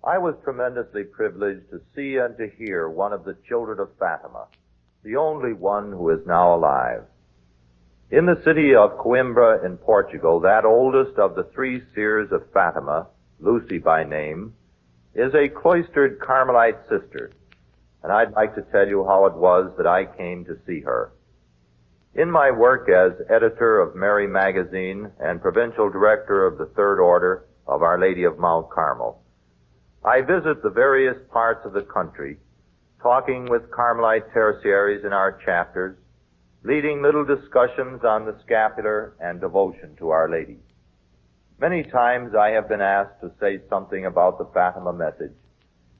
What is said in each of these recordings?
I was tremendously privileged to see and to hear one of the children of Fatima, the only one who is now alive. In the city of Coimbra in Portugal, that oldest of the three seers of Fatima, Lucy by name, is a cloistered Carmelite sister, and I'd like to tell you how it was that I came to see her. In my work as editor of Mary Magazine and provincial director of the Third Order of Our Lady of Mount Carmel, I visit the various parts of the country, talking with Carmelite tertiaries in our chapters, leading little discussions on the scapular and devotion to Our Lady. Many times I have been asked to say something about the Fatima message,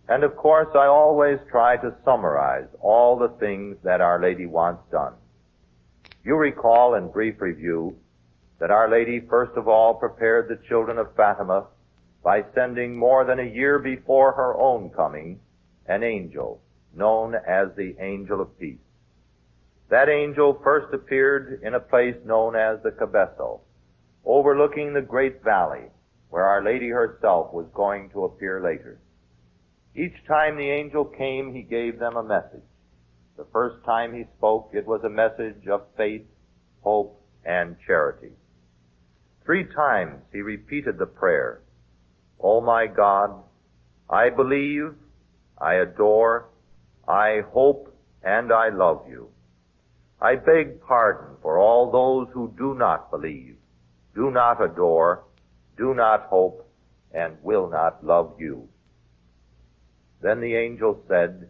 and of course I always try to summarize all the things that Our Lady wants done. You recall in brief review that Our Lady first of all prepared the children of Fatima by sending more than a year before her own coming an angel known as the Angel of Peace. That angel first appeared in a place known as the Cabezo, overlooking the great valley where Our Lady herself was going to appear later. Each time the angel came, he gave them a message. The first time he spoke, it was a message of faith, hope, and charity. 3 times he repeated the prayer, "O my God, I believe, I adore, I hope, and I love you. I beg pardon for all those who do not believe, do not adore, do not hope, and will not love you." Then the angel said,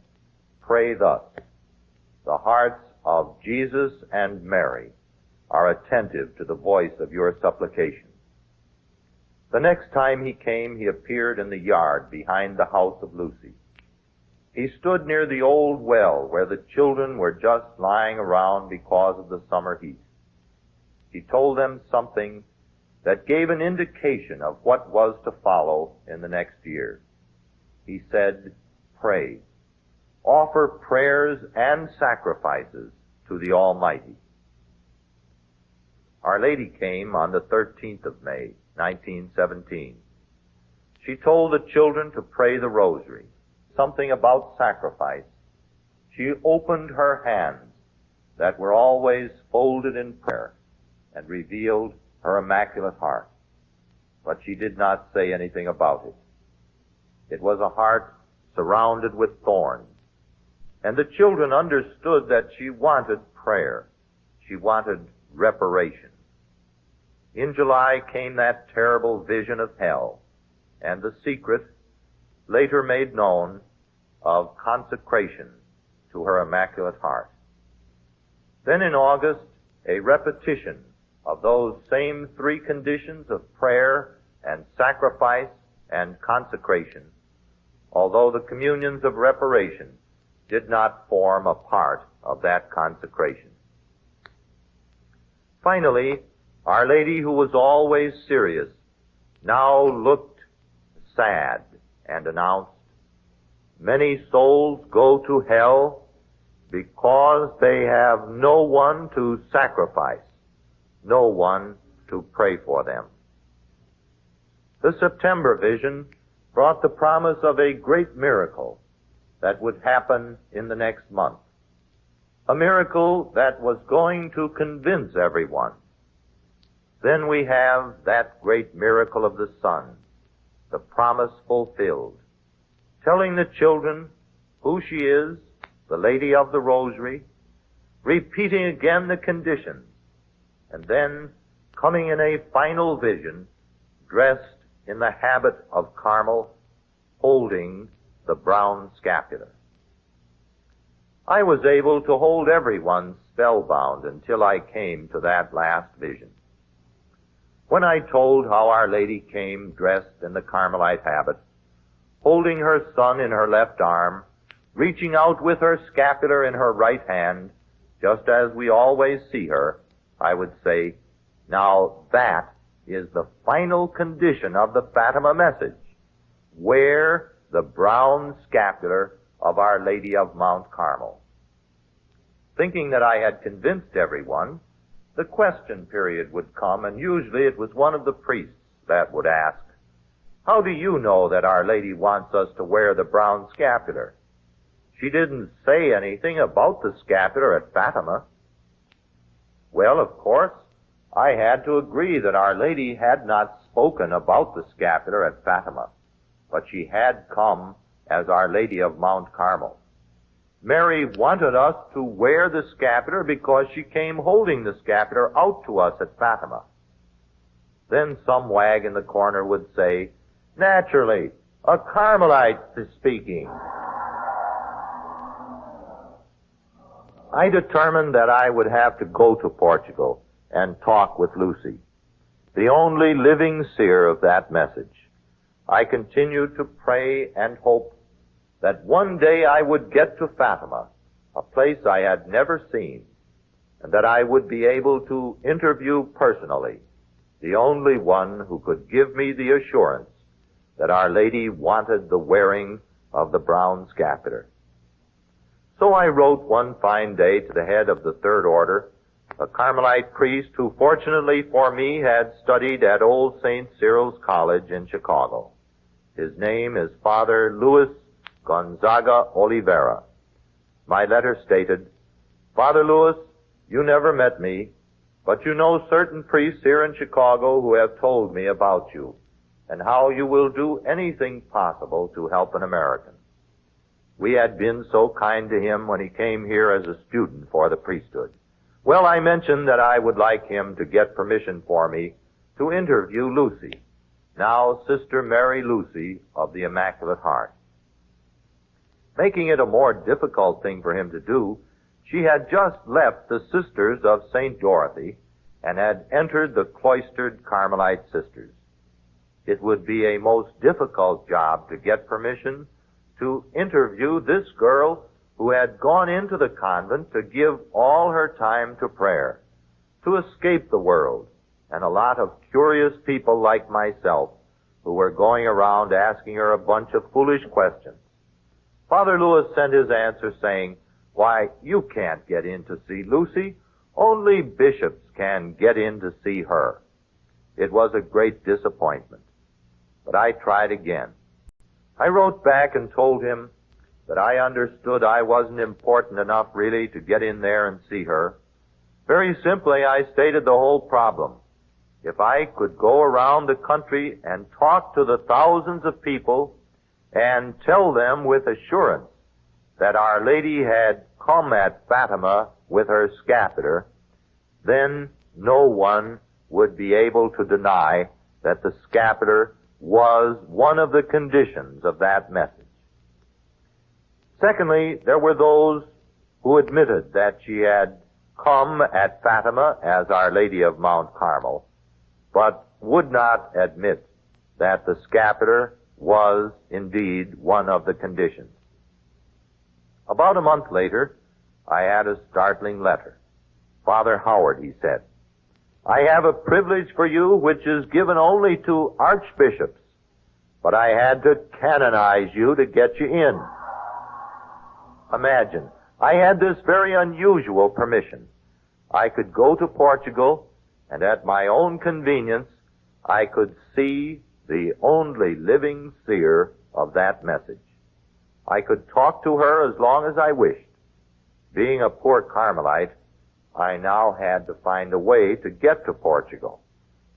"Pray thus. The hearts of Jesus and Mary are attentive to the voice of your supplication." The next time he came, he appeared in the yard behind the house of Lucy. He stood near the old well where the children were just lying around because of the summer heat. He told them something that gave an indication of what was to follow in the next year. He said, "Pray. Offer prayers and sacrifices to the Almighty." Our Lady came on the 13th of May, 1917. She told the children to pray the rosary, something about sacrifice. She opened her hands that were always folded in prayer and revealed her immaculate heart. But she did not say anything about it. It was a heart surrounded with thorns. And the children understood that she wanted prayer. She wanted reparation. In July came that terrible vision of hell and the secret, later made known, of consecration to her immaculate heart. Then in August, a repetition of those same 3 conditions of prayer and sacrifice and consecration, although the communions of reparation did not form a part of that consecration. Finally, Our Lady, who was always serious, now looked sad and announced, "Many souls go to hell because they have no one to sacrifice, no one to pray for them." The September vision brought the promise of a great miracle that would happen in the next month. A miracle that was going to convince everyone. Then we have that great miracle of the Son, the promise fulfilled, telling the children who she is, the Lady of the Rosary, repeating again the conditions, and then coming in a final vision, dressed in the habit of Carmel, holding the brown scapular. I was able to hold everyone spellbound until I came to that last vision. When I told how Our Lady came dressed in the Carmelite habit, holding her son in her left arm, reaching out with her scapular in her right hand, just as we always see her, I would say, now that is the final condition of the Fatima message. Wear the brown scapular of Our Lady of Mount Carmel. Thinking that I had convinced everyone, the question period would come, and usually it was one of the priests that would ask, How do you know that Our Lady wants us to wear the brown scapular? She didn't say anything about the scapular at Fatima. Well, of course, I had to agree that Our Lady had not spoken about the scapular at Fatima, but she had come as Our Lady of Mount Carmel. Mary wanted us to wear the scapular because she came holding the scapular out to us at Fatima. Then some wag in the corner would say, "Naturally, a Carmelite is speaking." I determined that I would have to go to Portugal and talk with Lucy, the only living seer of that message. I continued to pray and hope that one day I would get to Fatima, a place I had never seen, and that I would be able to interview personally the only one who could give me the assurance that Our Lady wanted the wearing of the brown scapular. So I wrote one fine day to the head of the Third Order, a Carmelite priest who fortunately for me had studied at Old St. Cyril's College in Chicago. His name is Father Luis Gonzaga Oliveira. My letter stated, "Father Luis, you never met me, but you know certain priests here in Chicago who have told me about you and how you will do anything possible to help an American. We had been so kind to him when he came here as a student for the priesthood. Well, I mentioned that I would like him to get permission for me to interview Lucy, now Sister Mary Lucy of the Immaculate Heart. Making it a more difficult thing for him to do, she had just left the Sisters of St. Dorothy and had entered the cloistered Carmelite Sisters. It would be a most difficult job to get permission to interview this girl who had gone into the convent to give all her time to prayer, to escape the world and a lot of curious people like myself who were going around asking her a bunch of foolish questions. Father Lewis sent his answer saying, "Why, you can't get in to see Lucy. Only bishops can get in to see her." It was a great disappointment, but I tried again. I wrote back and told him that I understood I wasn't important enough really to get in there and see her. Very simply, I stated the whole problem. If I could go around the country and talk to the thousands of people and tell them with assurance that Our Lady had come at Fatima with her scapular, then no one would be able to deny that the scapular was one of the conditions of that message. Secondly, there were those who admitted that she had come at Fatima as Our Lady of Mount Carmel, but would not admit that the scapular was indeed one of the conditions. About a month later, I had a startling letter. "Father Howard," he said, "I have a privilege for you which is given only to archbishops, but I had to canonize you to get you in." Imagine, I had this very unusual permission. I could go to Portugal, and at my own convenience, I could see the only living seer of that message. I could talk to her as long as I wished. Being a poor Carmelite, I now had to find a way to get to Portugal.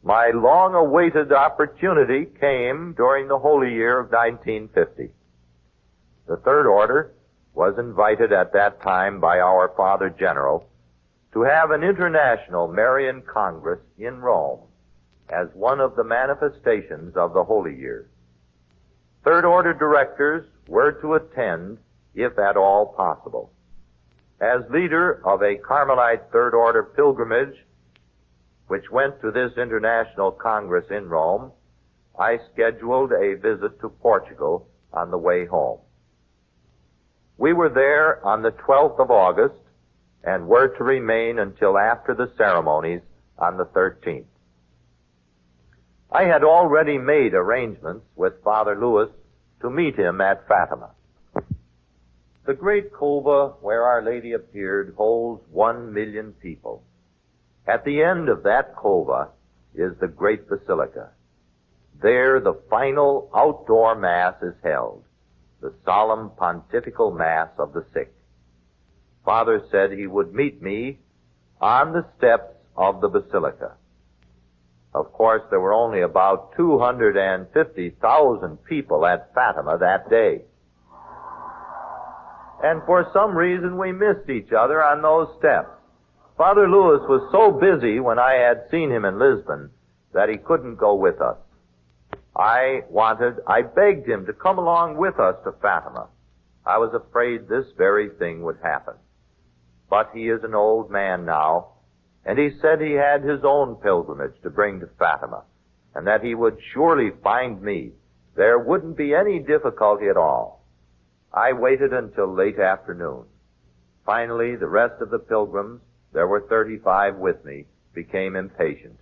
My long-awaited opportunity came during the Holy Year of 1950. The Third Order was invited at that time by our Father General to have an international Marian Congress in Rome as one of the manifestations of the Holy Year. Third Order directors were to attend, if at all possible. As leader of a Carmelite Third Order pilgrimage, which went to this international Congress in Rome, I scheduled a visit to Portugal on the way home. We were there on the 12th of August and were to remain until after the ceremonies on the 13th. I had already made arrangements with Father Lewis to meet him at Fatima. The great cova where Our Lady appeared holds 1 million people. At the end of that cova is the great basilica. There the final outdoor Mass is held, the solemn pontifical Mass of the sick. Father said he would meet me on the steps of the Basilica. Of course, there were only about 250,000 people at Fatima that day. And for some reason we missed each other on those steps. Father Louis was so busy when I had seen him in Lisbon that he couldn't go with us. I begged him to come along with us to Fatima. I was afraid this very thing would happen. But he is an old man now, and he said he had his own pilgrimage to bring to Fatima, and that he would surely find me. There wouldn't be any difficulty at all. I waited until late afternoon. Finally, the rest of the pilgrims, there were 35 with me, became impatient.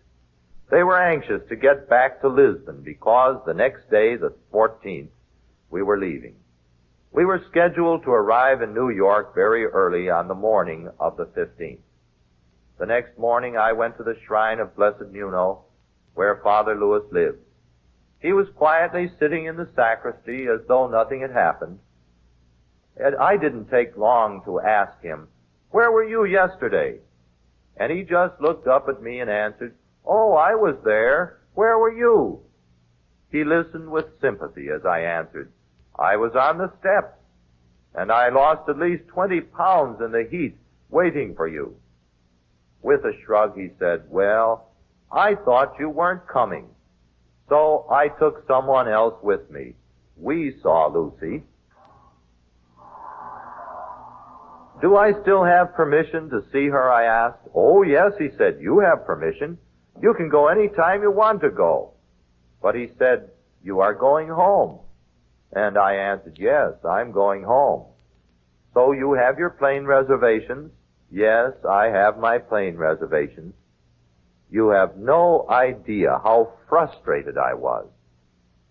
They were anxious to get back to Lisbon because the next day, the 14th, we were leaving. We were scheduled to arrive in New York very early on the morning of the 15th. The next morning I went to the shrine of Blessed Nuno, where Father Louis lived. He was quietly sitting in the sacristy as though nothing had happened. And I didn't take long to ask him, "Where were you yesterday?" And he just looked up at me and answered, "Oh, I was there. Where were you?" He listened with sympathy as I answered, "I was on the steps, and I lost at least 20 pounds in the heat waiting for you." With a shrug, he said, "Well, I thought you weren't coming, so I took someone else with me. We saw Lucy." "Do I still have permission to see her?" I asked. "Oh, yes," he said, "you have permission. You can go any time you want to go." But he said, "You are going home." And I answered, "Yes, I'm going home." "So you have your plane reservations?" "Yes, I have my plane reservations." You have no idea how frustrated I was.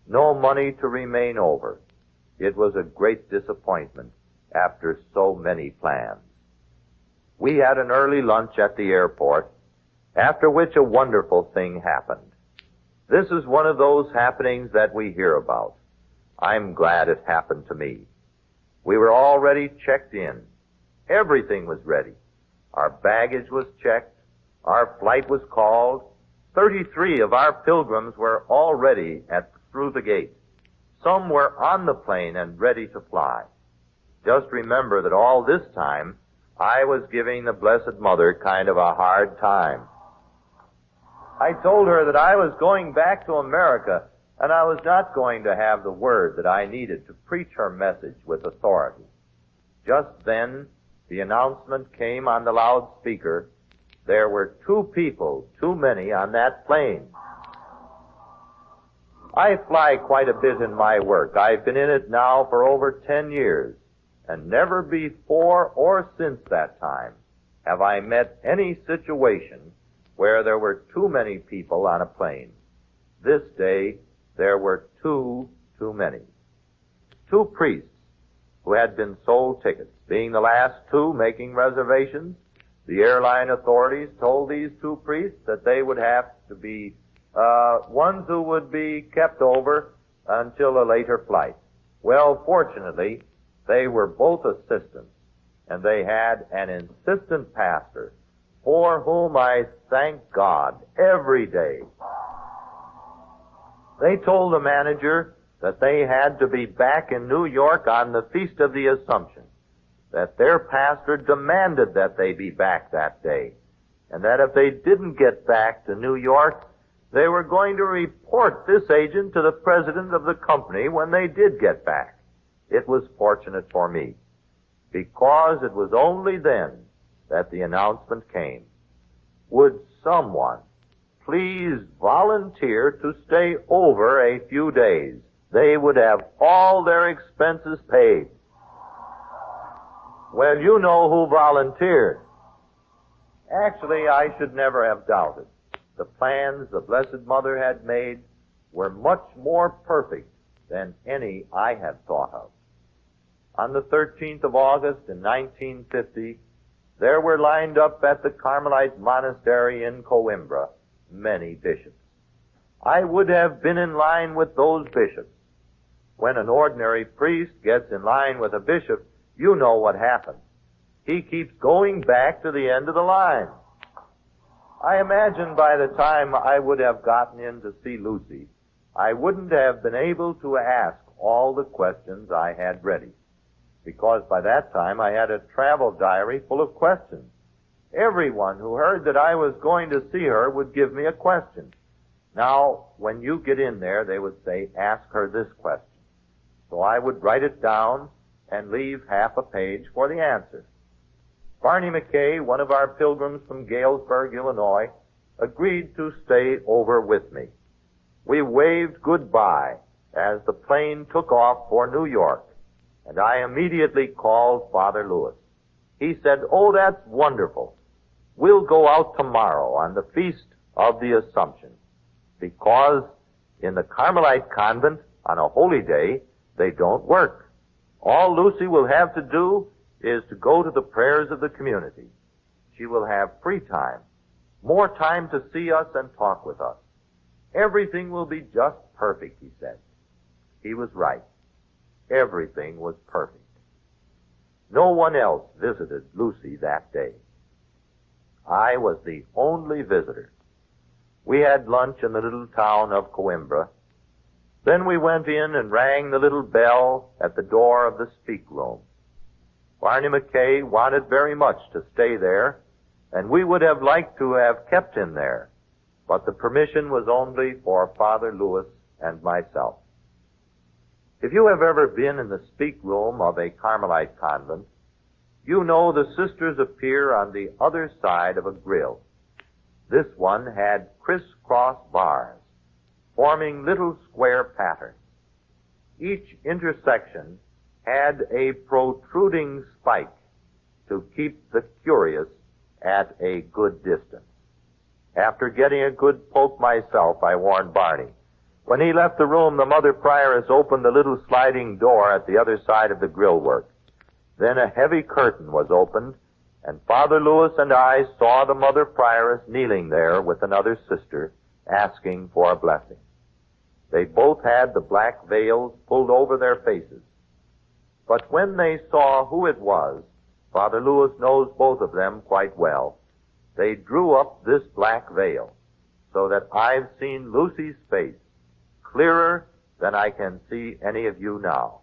No money to remain over. It was a great disappointment after so many plans. We had an early lunch at the airport, after which a wonderful thing happened. This is one of those happenings that we hear about. I'm glad it happened to me. We were already checked in. Everything was ready. Our baggage was checked. Our flight was called. 33 of our pilgrims were already through the gate. Some were on the plane and ready to fly. Just remember that all this time, I was giving the Blessed Mother kind of a hard time. I told her that I was going back to America, and I was not going to have the word that I needed to preach her message with authority. Just then, the announcement came on the loudspeaker. There were 2 people too many on that plane. I fly quite a bit in my work. I've been in it now for over 10 years, and never before or since that time have I met any situation where there were too many people on a plane. This day, there were 2 too many. 2 priests who had been sold tickets. Being the last 2 making reservations, the airline authorities told these 2 priests that they would have to be ones who would be kept over until a later flight. Well, fortunately, they were both assistants, and they had an insistent pastor for whom I thank God every day. They told the manager that they had to be back in New York on the Feast of the Assumption, that their pastor demanded that they be back that day, and that if they didn't get back to New York, they were going to report this agent to the president of the company when they did get back. It was fortunate for me, because it was only then that the announcement came. Would someone please volunteer to stay over a few days? They would have all their expenses paid. Well, you know who volunteered. Actually, I should never have doubted. The plans the Blessed Mother had made were much more perfect than any I had thought of. On the 13th of August in 1950, there were lined up at the Carmelite monastery in Coimbra many bishops. I would have been in line with those bishops. When an ordinary priest gets in line with a bishop, you know what happens. He keeps going back to the end of the line. I imagine by the time I would have gotten in to see Lucy, I wouldn't have been able to ask all the questions I had ready, because by that time I had a travel diary full of questions. Everyone who heard that I was going to see her would give me a question. Now, when you get in there, they would say, ask her this question. So I would write it down and leave half a page for the answer. Barney McKay, one of our pilgrims from Galesburg, Illinois, agreed to stay over with me. We waved goodbye as the plane took off for New York, and I immediately called Father Lewis. He said, "Oh, that's wonderful. We'll go out tomorrow on the Feast of the Assumption, because in the Carmelite convent on a holy day, they don't work. All Lucy will have to do is to go to the prayers of the community. She will have free time, more time to see us and talk with us. Everything will be just perfect," he said. He was right. Everything was perfect. No one else visited Lucy that day. I was the only visitor. We had lunch in the little town of Coimbra. Then we went in and rang the little bell at the door of the speak room. Barney McKay wanted very much to stay there, and we would have liked to have kept him there, but the permission was only for Father Lewis and myself. If you have ever been in the speak room of a Carmelite convent, you know the sisters appear on the other side of a grill. This one had crisscross bars, forming little square patterns. Each intersection had a protruding spike to keep the curious at a good distance. After getting a good poke myself, I warned Barney. When he left the room, the Mother Prioress opened the little sliding door at the other side of the grillwork. Then a heavy curtain was opened, and Father Lewis and I saw the Mother Prioress kneeling there with another sister, asking for a blessing. They both had the black veils pulled over their faces. But when they saw who it was, Father Lewis knows both of them quite well, they drew up this black veil, so that I've seen Lucy's face clearer than I can see any of you now.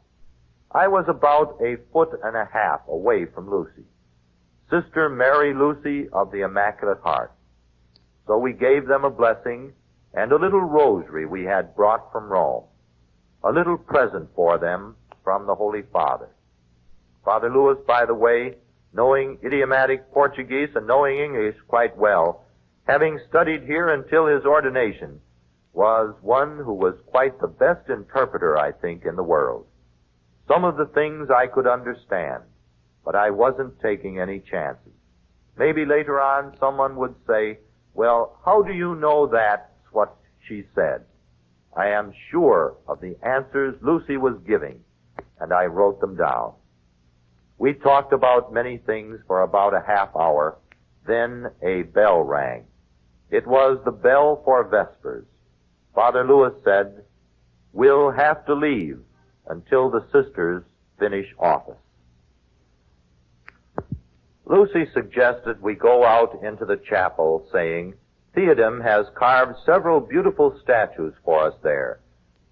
I was about 1.5 feet away from Lucy, Sister Mary Lucy of the Immaculate Heart. So we gave them a blessing and a little rosary we had brought from Rome, a little present for them from the Holy Father. Father Lewis, by the way, knowing idiomatic Portuguese and knowing English quite well, having studied here until his ordination, was one who was quite the best interpreter, I think, in the world. Some of the things I could understand, but I wasn't taking any chances. Maybe later on someone would say, "Well, how do you know that's what she said?" I am sure of the answers Lucy was giving, and I wrote them down. We talked about many things for about a half hour, then a bell rang. It was the bell for Vespers. Father Lewis said, "We'll have to leave until the sisters finish office." Lucy suggested we go out into the chapel, saying, "Theodem has carved several beautiful statues for us there.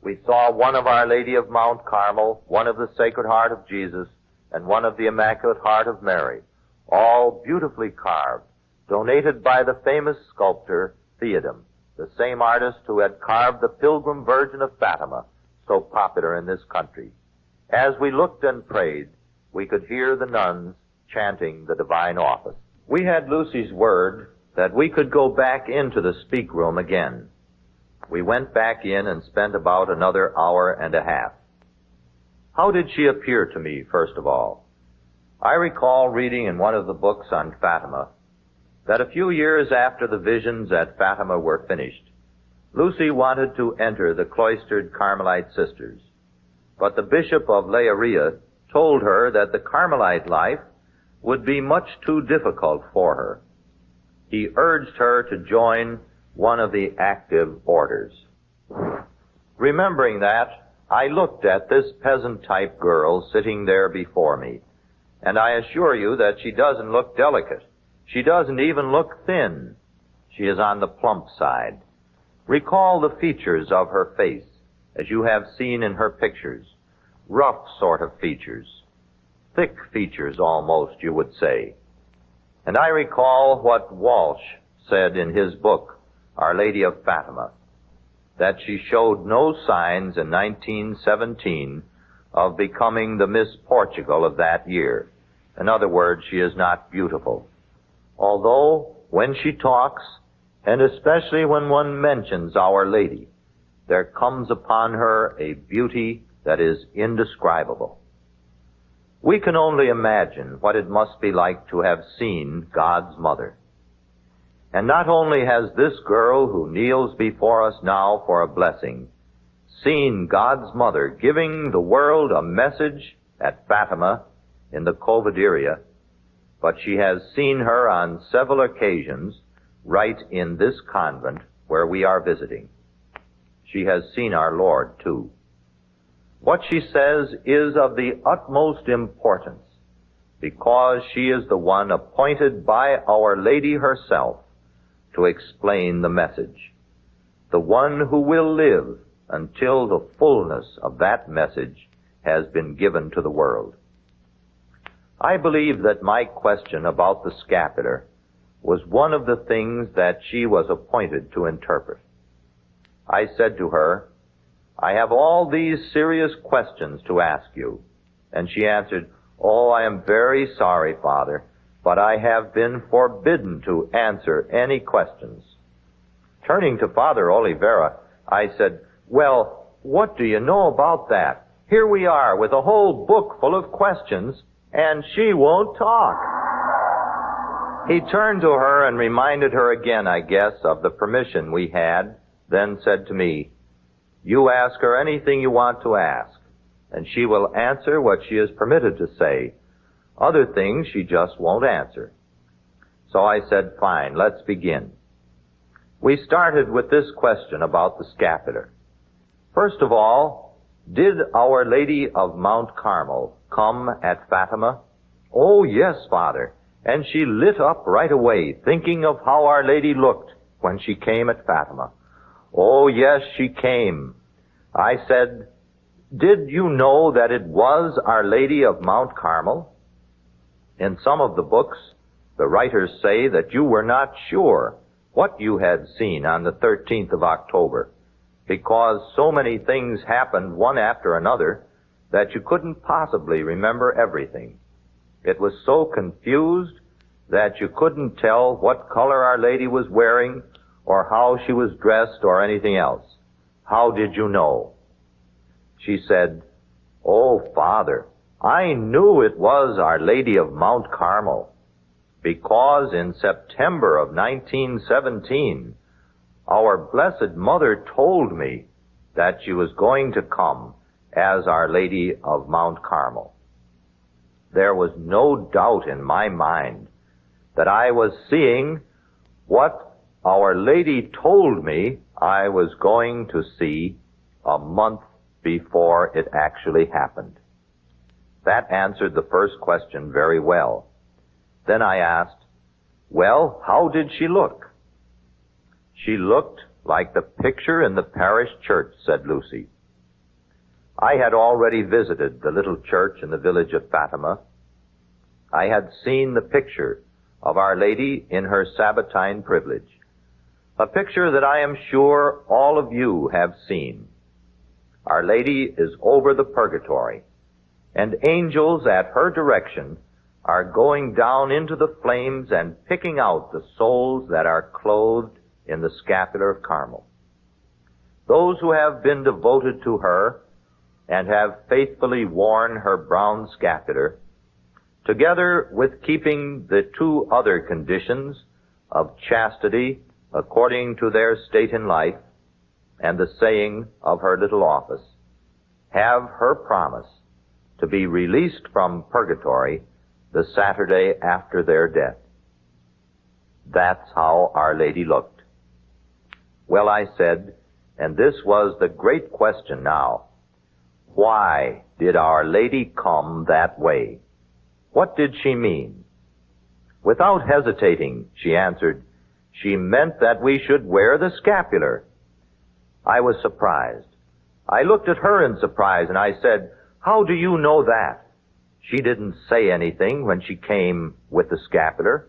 We saw one of Our Lady of Mount Carmel, one of the Sacred Heart of Jesus, and one of the Immaculate Heart of Mary, all beautifully carved, donated by the famous sculptor Theodem, the same artist who had carved the Pilgrim Virgin of Fatima, so popular in this country. As we looked and prayed, we could hear the nuns chanting the divine office. We had Lucy's word that we could go back into the speak room again. We went back in and spent about another 1.5 hours. How did she appear to me, first of all? I recall reading in one of the books on Fatima that a few years after the visions at Fatima were finished, Lucy wanted to enter the cloistered Carmelite sisters, but the Bishop of Leiria told her that the Carmelite life would be much too difficult for her. He urged her to join one of the active orders. Remembering that, I looked at this peasant-type girl sitting there before me, and I assure you that she doesn't look delicate. She doesn't even look thin. She is on the plump side. Recall the features of her face, as you have seen in her pictures. Rough sort of features. Thick features, almost, you would say. And I recall what Walsh said in his book, Our Lady of Fatima, that she showed no signs in 1917 of becoming the Miss Portugal of that year. In other words, she is not beautiful. Although, when she talks, and especially when one mentions Our Lady, there comes upon her a beauty that is indescribable. We can only imagine what it must be like to have seen God's mother. And not only has this girl who kneels before us now for a blessing seen God's mother giving the world a message at Fatima in the COVID area, but she has seen her on several occasions right in this convent where we are visiting. She has seen our Lord, too. What she says is of the utmost importance, because she is the one appointed by Our Lady herself to explain the message, the one who will live until the fullness of that message has been given to the world. I believe that my question about the scapular was one of the things that she was appointed to interpret. I said to her, I have all these serious questions to ask you. And she answered, Oh, I am very sorry, Father, but I have been forbidden to answer any questions. Turning to Father Oliveira, I said, Well, what do you know about that? Here we are with a whole book full of questions, and she won't talk. He turned to her and reminded her again, I guess, of the permission we had, then said to me, You ask her anything you want to ask, and she will answer what she is permitted to say. Other things she just won't answer. So I said, Fine, let's begin. We started with this question about the scapular. First of all, did Our Lady of Mount Carmel come at Fatima? Oh, yes, Father. And she lit up right away, thinking of how Our Lady looked when she came at Fatima. Oh, yes, she came. I said, Did you know that it was Our Lady of Mount Carmel? In some of the books, the writers say that you were not sure what you had seen on the 13th of October, because so many things happened one after another that you couldn't possibly remember everything. It was so confused that you couldn't tell what color Our Lady was wearing or how she was dressed or anything else. How did you know? She said, Oh, Father, I knew it was Our Lady of Mount Carmel, because in September of 1917, our Blessed Mother told me that she was going to come as Our Lady of Mount Carmel. There was no doubt in my mind that I was seeing what Our Lady told me I was going to see a month before it actually happened. That answered the first question very well. Then I asked, Well, how did she look? She looked like the picture in the parish church, said Lucy. I had already visited the little church in the village of Fatima. I had seen the picture of Our Lady in her Sabbatine privilege, a picture that I am sure all of you have seen. Our Lady is over the purgatory, and angels at her direction are going down into the flames and picking out the souls that are clothed in the scapular of Carmel. Those who have been devoted to her and have faithfully worn her brown scapular, together with keeping the two other conditions of chastity according to their state in life and the saying of her little office, have her promise to be released from purgatory the Saturday after their death. That's how Our Lady looked. Well, I said, And this was the great question now. Why did Our Lady come that way? What did she mean? Without hesitating, she answered, she meant that we should wear the scapular. I was surprised. I looked at her in surprise, and I said, how do you know that? She didn't say anything when she came with the scapular.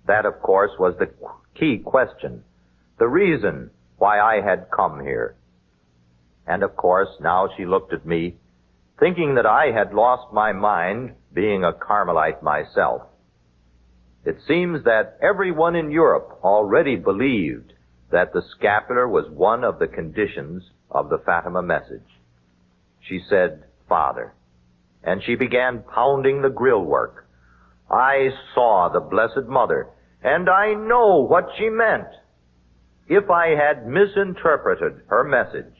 That, of course, was the key question, the reason why I had come here. And, of course, now she looked at me, thinking that I had lost my mind, being a Carmelite myself. It seems that everyone in Europe already believed that the scapular was one of the conditions of the Fatima message. She said, Father, and she began pounding the grill work. I saw the Blessed Mother, and I know what she meant. If I had misinterpreted her message,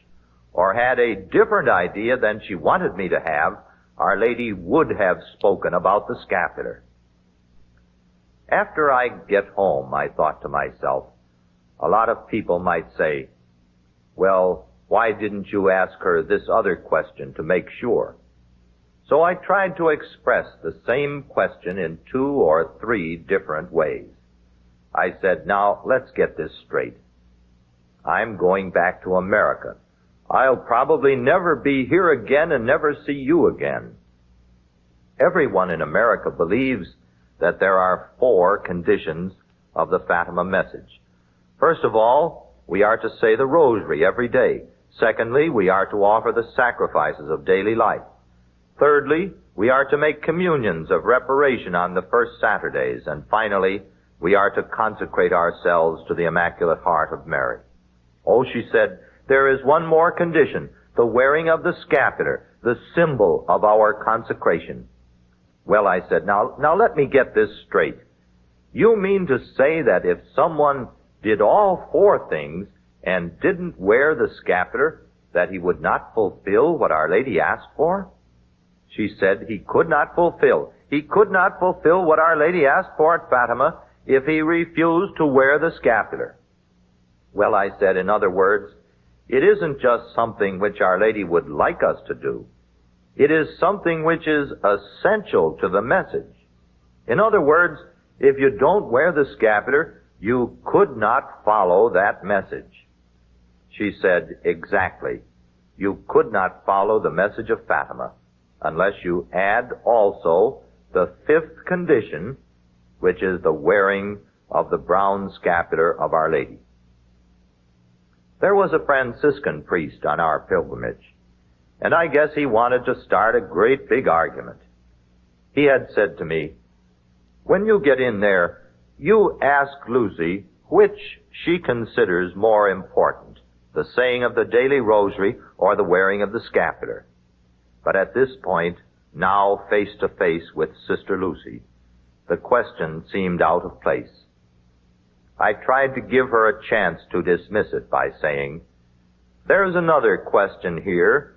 or had a different idea than she wanted me to have, Our Lady would have spoken about the scapular. After I get home, I thought to myself, a lot of people might say, well, why didn't you ask her this other question to make sure? So I tried to express the same question in 2 or 3 different ways. I said, now, let's get this straight. I'm going back to America. I'll probably never be here again and never see you again. Everyone in America believes that there are 4 conditions of the Fatima message. First of all, we are to say the rosary every day. Secondly, we are to offer the sacrifices of daily life. Thirdly, we are to make communions of reparation on the first Saturdays. And finally, we are to consecrate ourselves to the Immaculate Heart of Mary. Oh, she said, there is one more condition, the wearing of the scapular, the symbol of our consecration. Well, I said, now let me get this straight. You mean to say that if someone did all 4 things and didn't wear the scapular, that he would not fulfill what Our Lady asked for? She said he could not fulfill. He could not fulfill what Our Lady asked for at Fatima if he refused to wear the scapular. Well, I said, in other words, it isn't just something which Our Lady would like us to do. It is something which is essential to the message. In other words, if you don't wear the scapular, you could not follow that message. She said, exactly. You could not follow the message of Fatima unless you add also the 5th condition, which is the wearing of the brown scapular of Our Lady. There was a Franciscan priest on our pilgrimage, and I guess he wanted to start a great big argument. He had said to me, when you get in there, you ask Lucy which she considers more important, the saying of the daily rosary or the wearing of the scapular. But at this point, now face to face with Sister Lucy, the question seemed out of place. I tried to give her a chance to dismiss it by saying, there's another question here,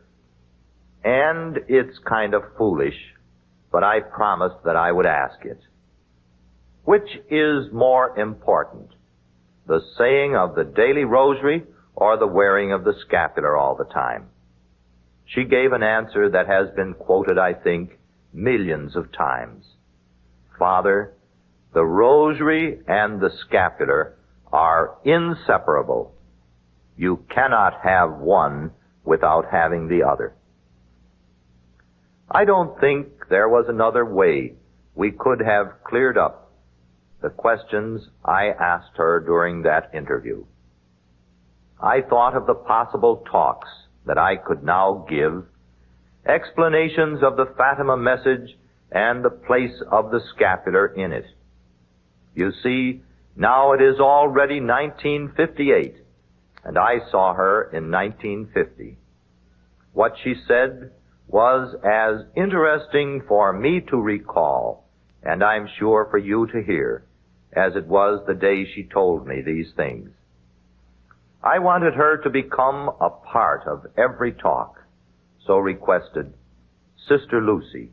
and it's kind of foolish, but I promised that I would ask it. Which is more important, the saying of the daily rosary or the wearing of the scapular all the time? She gave an answer that has been quoted, I think, millions of times. Father, the rosary and the scapular are inseparable. You cannot have one without having the other. I don't think there was another way we could have cleared up the questions I asked her during that interview. I thought of the possible talks that I could now give, explanations of the Fatima message and the place of the scapular in it. You see, now it is already 1958, and I saw her in 1950. What she said was as interesting for me to recall, and I'm sure for you to hear, as it was the day she told me these things. I wanted her to become a part of every talk, so requested, Sister Lucy,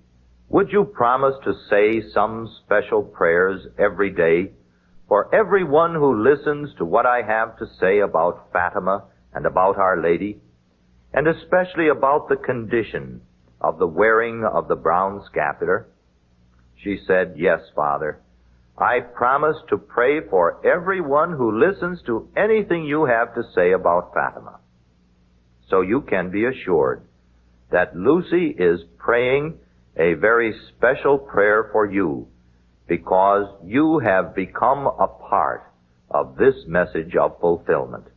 would you promise to say some special prayers every day for everyone who listens to what I have to say about Fatima and about Our Lady, and especially about the condition of the wearing of the brown scapular, she said, "Yes, Father, I promise to pray for everyone who listens to anything you have to say about Fatima." So you can be assured that Lucy is praying a very special prayer for you, because you have become a part of this message of fulfillment.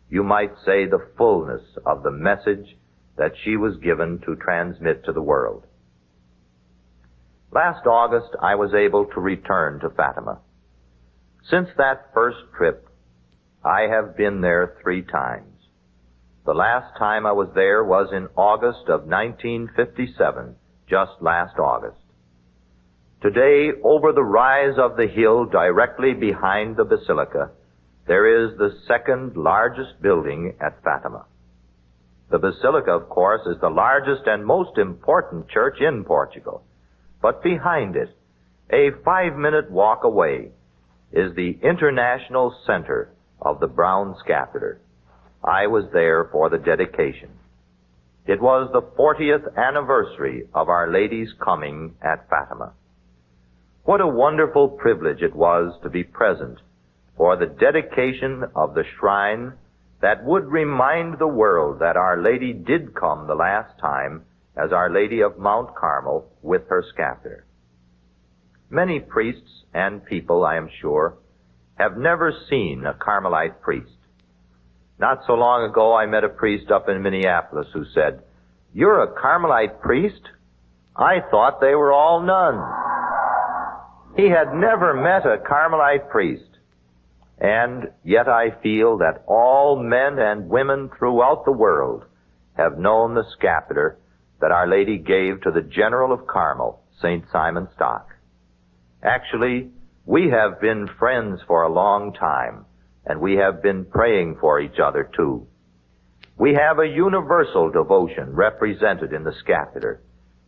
You might say the fullness of the message that she was given to transmit to the world. Last August, I was able to return to Fatima. Since that first trip, I have been there 3 times. The last time I was there was in August of 1957, just last August. Today, over the rise of the hill directly behind the basilica, there is the second largest building at Fatima. The basilica, of course, is the largest and most important church in Portugal. But behind it, a 5-minute walk away, is the international center of the brown scapular. I was there for the dedication. It was the 40th anniversary of Our Lady's coming at Fatima. What a wonderful privilege it was to be present for the dedication of the shrine that would remind the world that Our Lady did come the last time as Our Lady of Mount Carmel with her scapular. Many priests and people, I am sure, have never seen a Carmelite priest. Not so long ago, I met a priest up in Minneapolis who said, "You're a Carmelite priest? I thought they were all nuns." He had never met a Carmelite priest. And yet I feel that all men and women throughout the world have known the scapular that Our Lady gave to the General of Carmel, St. Simon Stock. Actually, we have been friends for a long time, and we have been praying for each other too. We have a universal devotion represented in the scapular,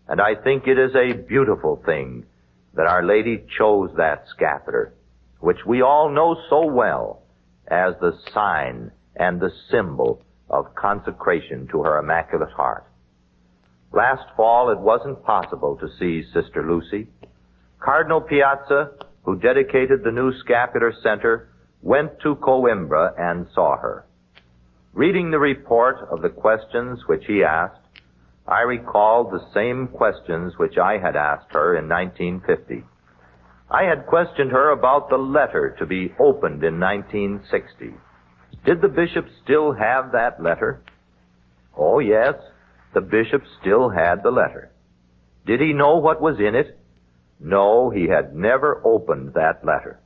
and I think it is a beautiful thing that Our Lady chose that scapular, which we all know so well as the sign and the symbol of consecration to her Immaculate Heart. Last fall, it wasn't possible to see Sister Lucy. Cardinal Piazza, who dedicated the new scapular center, went to Coimbra and saw her. Reading the report of the questions which he asked, I recalled the same questions which I had asked her in 1950. I had questioned her about the letter to be opened in 1960. Did the bishop still have that letter? Oh, yes, the bishop still had the letter. Did he know what was in it? No, he had never opened that letter.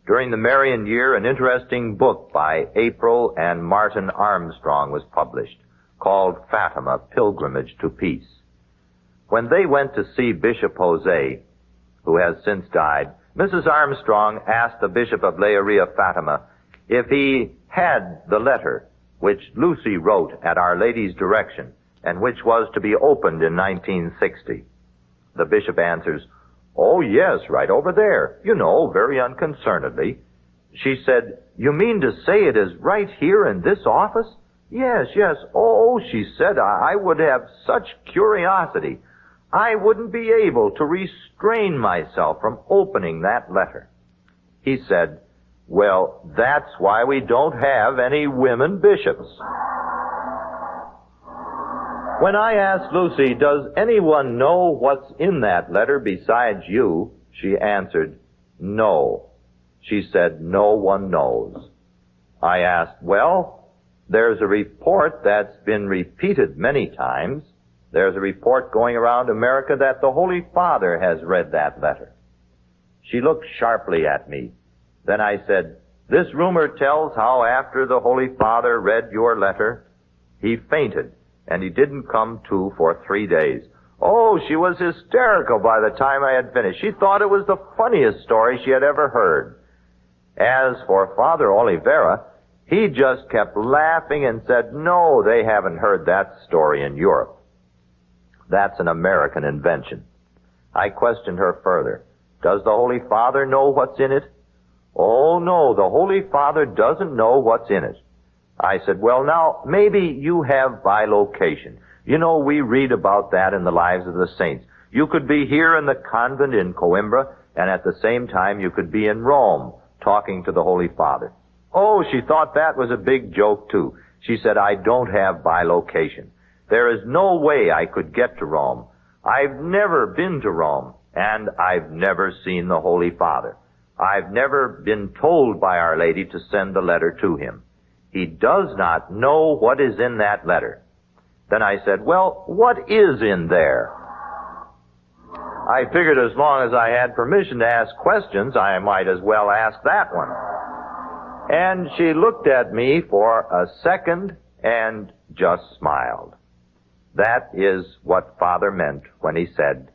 During the Marian year, an interesting book by April and Martin Armstrong was published, called Fatima, Pilgrimage to Peace. When they went to see Bishop Jose, who has since died, Mrs. Armstrong asked the Bishop of Leiria, Fatima, if he had the letter which Lucy wrote at Our Lady's direction and which was to be opened in 1960. The bishop answers, "Oh, yes, right over there, you know, very unconcernedly." She said, "You mean to say it is right here in this office?" Yes. Oh, she said, I would have such curiosity. I wouldn't be able to restrain myself from opening that letter. He said, "Well, that's why we don't have any women bishops." When I asked Lucy, "Does anyone know what's in that letter besides you?" she answered, "No." She said, "No one knows." I asked, "Well, there's a report that's been repeated many times. There's a report going around America that the Holy Father has read that letter." She looked sharply at me. Then I said, "This rumor tells how after the Holy Father read your letter, he fainted, and he didn't come to for 3 days. Oh, she was hysterical by the time I had finished. She thought it was the funniest story she had ever heard. As for Father Oliveira, he just kept laughing and said, "No, they haven't heard that story in Europe. That's an American invention." I questioned her further. "Does the Holy Father know what's in it?" "Oh, no, the Holy Father doesn't know what's in it. I said, well, now, maybe you have bilocation. You know, we read about that in the lives of the saints. You could be here in the convent in Coimbra, and at the same time you could be in Rome talking to the Holy Father. Oh, she thought that was a big joke, too. She said, I don't have bilocation. There is no way I could get to Rome. I've never been to Rome, and I've never seen the Holy Father. I've never been told by Our Lady to send the letter to him. He does not know what is in that letter. Then I said, well, what is in there? I figured as long as I had permission to ask questions, I might as well ask that one. And she looked at me for a second and just smiled. That is what Father meant when he said,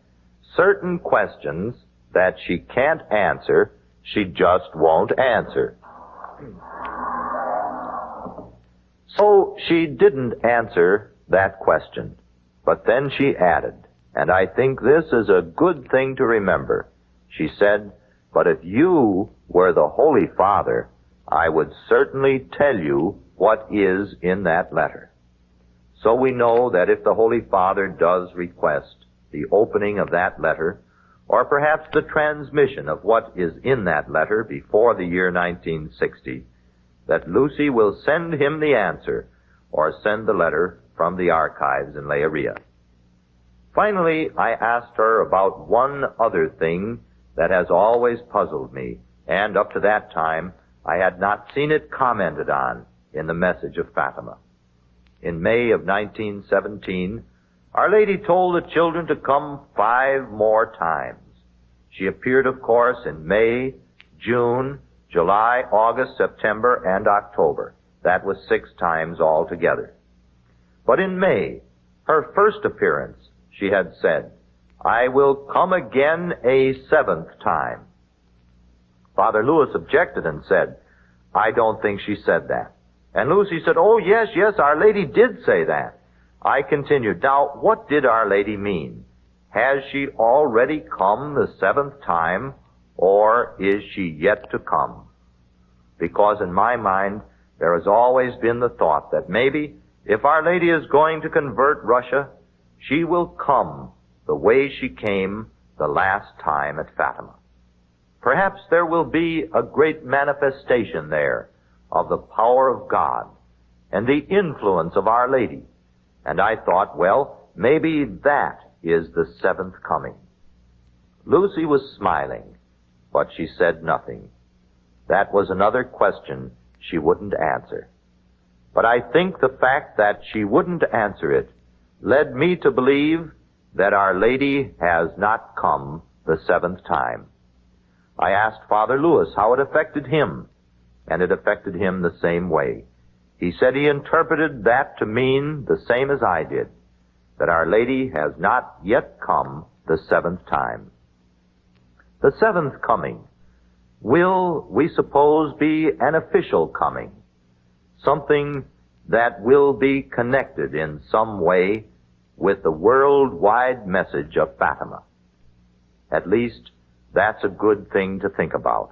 certain questions that she can't answer, she just won't answer. So she didn't answer that question, but then she added, and I think this is a good thing to remember. She said, but if you were the Holy Father, I would certainly tell you what is in that letter. So we know that if the Holy Father does request the opening of that letter, or perhaps the transmission of what is in that letter before the year 1960, that Lucy will send him the answer or send the letter from the archives in Leiria. Finally, I asked her about one other thing that has always puzzled me, and up to that time, I had not seen it commented on in the message of Fatima. In May of 1917, Our Lady told the children to come 5 more times. She appeared, of course, in May, June, July, August, September, and October. That was 6 times altogether. But in May, her first appearance, she had said, I will come again a 7th time. Father Lewis objected and said, I don't think she said that. And Lucy said, oh, yes, Our Lady did say that. I continued, now, what did Our Lady mean? Has she already come the 7th time, or is she yet to come? Because in my mind, there has always been the thought that maybe if Our Lady is going to convert Russia, she will come the way she came the last time at Fatima. Perhaps there will be a great manifestation there of the power of God and the influence of Our Lady. And I thought, well, maybe that is the 7th coming. Lucy was smiling, but she said nothing. That was another question she wouldn't answer. But I think the fact that she wouldn't answer it led me to believe that Our Lady has not come the 7th time. I asked Father Lewis how it affected him, and it affected him the same way. He said he interpreted that to mean the same as I did, that Our Lady has not yet come the 7th time. The 7th coming will, we suppose, be an official coming, something that will be connected in some way with the worldwide message of Fatima. At least, that's a good thing to think about.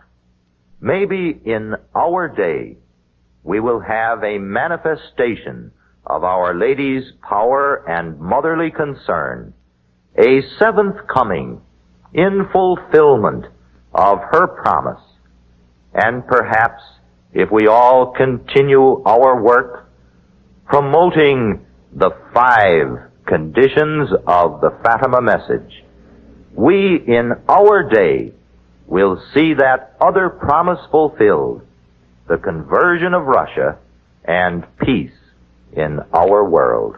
Maybe in our day, we will have a manifestation of Our Lady's power and motherly concern, a 7th coming in fulfillment of her promise. And perhaps, if we all continue our work promoting the 5 conditions of the Fatima message, we in our day will see that other promise fulfilled, the conversion of Russia and peace in our world.